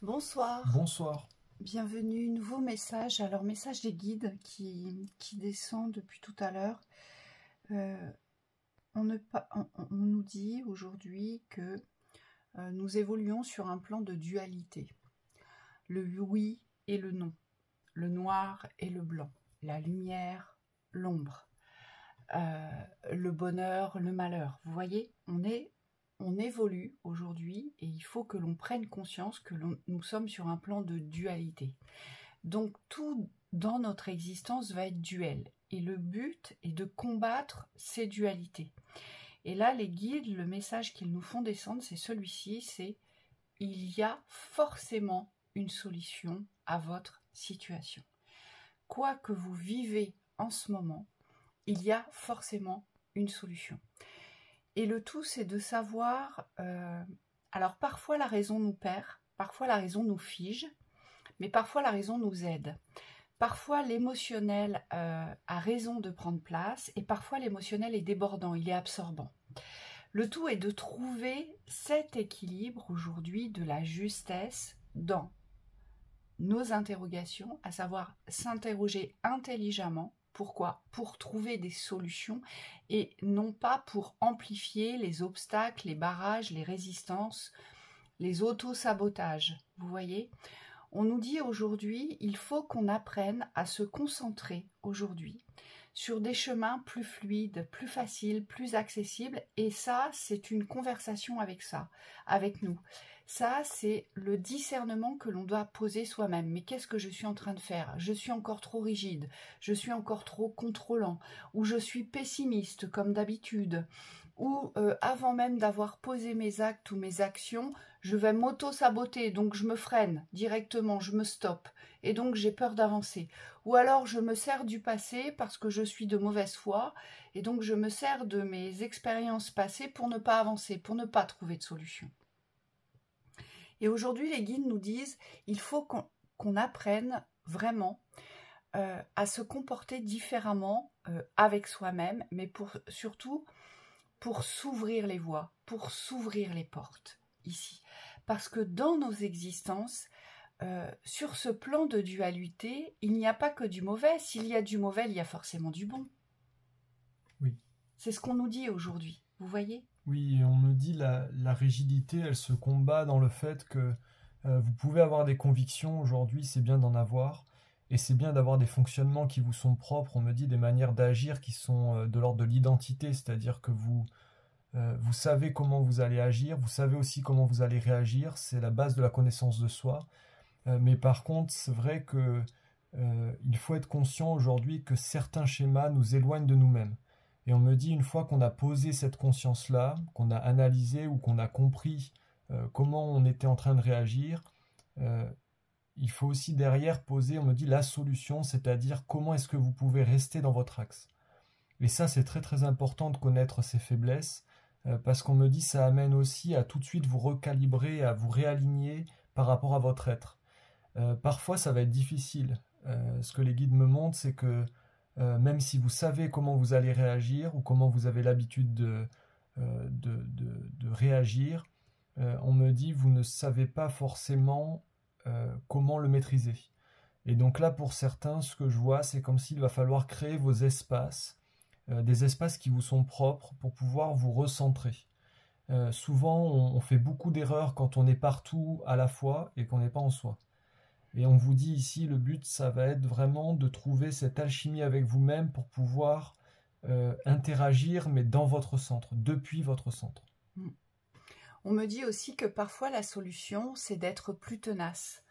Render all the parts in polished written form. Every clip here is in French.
Bonsoir, Bonsoir. bienvenue, nouveau message. Alors, message des guides qui descend depuis tout à l'heure. On nous dit aujourd'hui que nous évoluons sur un plan de dualité. Le oui et le non, le noir et le blanc, la lumière, l'ombre, le bonheur, le malheur. Vous voyez, on évolue aujourd'hui et il faut que l'on prenne conscience que nous sommes sur un plan de dualité. Donc tout dans notre existence va être duel. Et le but est de combattre ces dualités. Et là, les guides, le message qu'ils nous font descendre, c'est celui-ci, c'est il y a forcément une solution à votre situation. Quoi que vous vivez en ce moment, il y a forcément une solution. Et le tout, c'est de savoir... alors parfois la raison nous perd, parfois la raison nous fige, mais parfois la raison nous aide. Parfois l'émotionnel a raison de prendre place et parfois l'émotionnel est débordant, il est absorbant. Le tout est de trouver cet équilibre aujourd'hui de la justesse dans nos interrogations, à savoir s'interroger intelligemment. Pourquoi? Pour trouver des solutions et non pas pour amplifier les obstacles, les barrages, les résistances, les auto-sabotages. Vous voyez? On nous dit aujourd'hui, il faut qu'on apprenne à se concentrer aujourd'hui sur des chemins plus fluides, plus faciles, plus accessibles. Et ça, c'est une conversation avec ça, avec nous. Ça, c'est le discernement que l'on doit poser soi-même. Mais qu'est-ce que je suis en train de faire? Je suis encore trop rigide, je suis encore trop contrôlant, ou je suis pessimiste comme d'habitude, ou avant même d'avoir posé mes actes ou mes actions, je vais m'auto-saboter, donc je me freine directement, je me stoppe, et donc j'ai peur d'avancer. Ou alors je me sers du passé parce que je suis de mauvaise foi, et donc je me sers de mes expériences passées pour ne pas avancer, pour ne pas trouver de solution. Et aujourd'hui, les guides nous disent, il faut qu'on apprenne vraiment à se comporter différemment avec soi-même, mais surtout pour s'ouvrir les voies, pour s'ouvrir les portes ici. Parce que dans nos existences, sur ce plan de dualité, il n'y a pas que du mauvais. S'il y a du mauvais, il y a forcément du bon. Oui. C'est ce qu'on nous dit aujourd'hui, vous voyez? Oui, on me dit la rigidité, elle se combat dans le fait que vous pouvez avoir des convictions aujourd'hui, c'est bien d'en avoir, et c'est bien d'avoir des fonctionnements qui vous sont propres. On me dit des manières d'agir qui sont de l'ordre de l'identité, c'est-à-dire que vous savez comment vous allez agir, vous savez aussi comment vous allez réagir, c'est la base de la connaissance de soi. Mais par contre, c'est vrai que il faut être conscient aujourd'hui que certains schémas nous éloignent de nous-mêmes. Et on me dit, une fois qu'on a posé cette conscience-là, qu'on a analysé ou qu'on a compris comment on était en train de réagir, euh, il faut aussi derrière poser, on me dit, la solution, c'est-à-dire comment est-ce que vous pouvez rester dans votre axe. Et ça, c'est très très important de connaître ses faiblesses, parce qu'on me dit, ça amène aussi à tout de suite vous recalibrer, à vous réaligner par rapport à votre être. Parfois, ça va être difficile. Ce que les guides me montrent, c'est que même si vous savez comment vous allez réagir ou comment vous avez l'habitude de réagir, on me dit vous ne savez pas forcément comment le maîtriser. Et donc là, pour certains, ce que je vois, c'est comme s'il va falloir créer vos espaces, des espaces qui vous sont propres pour pouvoir vous recentrer. Souvent, on fait beaucoup d'erreurs quand on est partout à la fois et qu'on n'est pas en soi. Et on vous dit ici, le but, ça va être vraiment de trouver cette alchimie avec vous-même pour pouvoir interagir, mais dans votre centre, depuis votre centre. On me dit aussi que parfois la solution, c'est d'être plus tenace,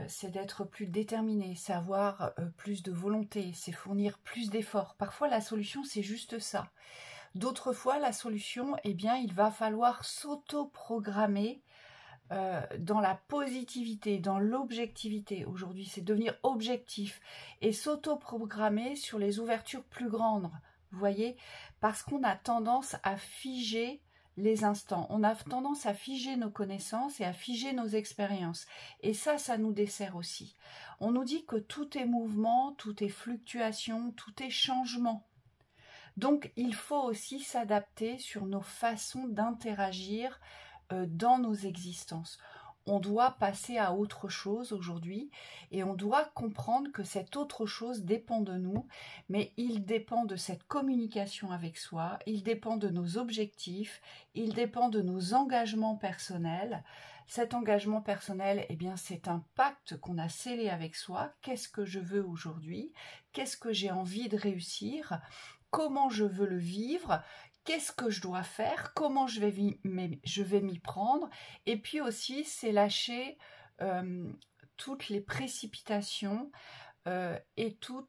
c'est d'être plus déterminé, c'est avoir plus de volonté, c'est fournir plus d'efforts. Parfois la solution, c'est juste ça. D'autres fois, la solution, eh bien, il va falloir s'auto-programmer dans la positivité, dans l'objectivité. Aujourd'hui, c'est devenir objectif et s'auto-programmer sur les ouvertures plus grandes. Vous voyez, parce qu'on a tendance à figer les instants. On a tendance à figer nos connaissances et à figer nos expériences. Et ça nous dessert aussi. On nous dit que tout est mouvement, tout est fluctuation, tout est changement. Donc, il faut aussi s'adapter sur nos façons d'interagir dans nos existences. on doit passer à autre chose aujourd'hui et on doit comprendre que cette autre chose dépend de nous, mais il dépend de cette communication avec soi, il dépend de nos objectifs, il dépend de nos engagements personnels. Cet engagement personnel, eh bien, c'est un pacte qu'on a scellé avec soi. Qu'est-ce que je veux aujourd'hui? Qu'est-ce que j'ai envie de réussir? Comment je veux le vivre? Qu'est-ce que je dois faire? Comment je vais m'y prendre? Et puis aussi, c'est lâcher toutes les précipitations et tout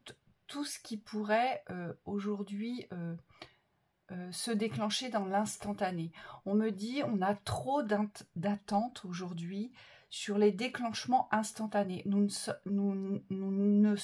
ce qui pourrait aujourd'hui se déclencher dans l'instantané. On me dit, on a trop d'attentes aujourd'hui sur les déclenchements instantanés. Nous ne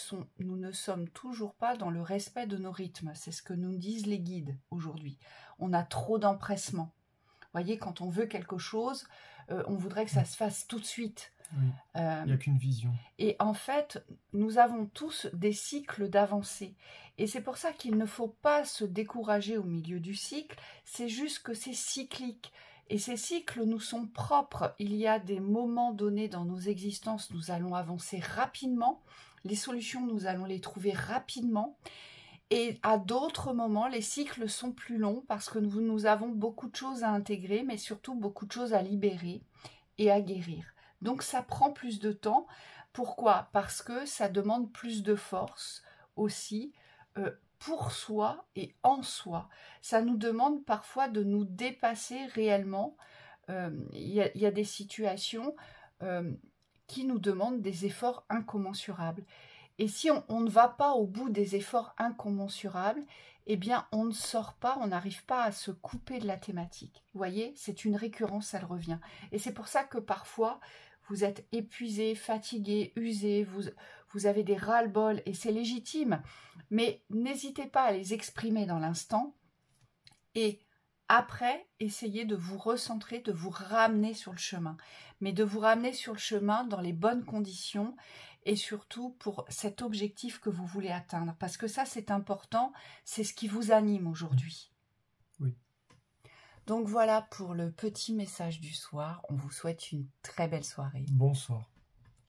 sommes toujours pas dans le respect de nos rythmes. C'est ce que nous disent les guides aujourd'hui. On a trop d'empressement. Vous voyez, quand on veut quelque chose, on voudrait que ça se fasse tout de suite. Oui. Il n'y a qu'une vision. Et en fait, nous avons tous des cycles d'avancée. Et c'est pour ça qu'il ne faut pas se décourager au milieu du cycle. C'est juste que c'est cyclique. Et ces cycles nous sont propres. Il y a des moments donnés dans nos existences, nous allons avancer rapidement. Les solutions, nous allons les trouver rapidement. Et à d'autres moments, les cycles sont plus longs parce que nous avons beaucoup de choses à intégrer, mais surtout beaucoup de choses à libérer et à guérir. Donc ça prend plus de temps. Pourquoi? Parce que ça demande plus de force aussi pour soi et en soi. Ça nous demande parfois de nous dépasser réellement. Il y a des situations qui nous demandent des efforts incommensurables. Et si on ne va pas au bout des efforts incommensurables, eh bien on ne sort pas, on n'arrive pas à se couper de la thématique. Vous voyez, c'est une récurrence, elle revient. Et c'est pour ça que parfois, vous êtes épuisé, fatigué, usé, vous avez des ras-le-bol et c'est légitime. Mais n'hésitez pas à les exprimer dans l'instant et après, essayez de vous recentrer, de vous ramener sur le chemin. Mais de vous ramener sur le chemin dans les bonnes conditions et surtout pour cet objectif que vous voulez atteindre. Parce que ça, c'est important, c'est ce qui vous anime aujourd'hui. Oui. Donc voilà pour le petit message du soir. On vous souhaite une très belle soirée. Bonsoir.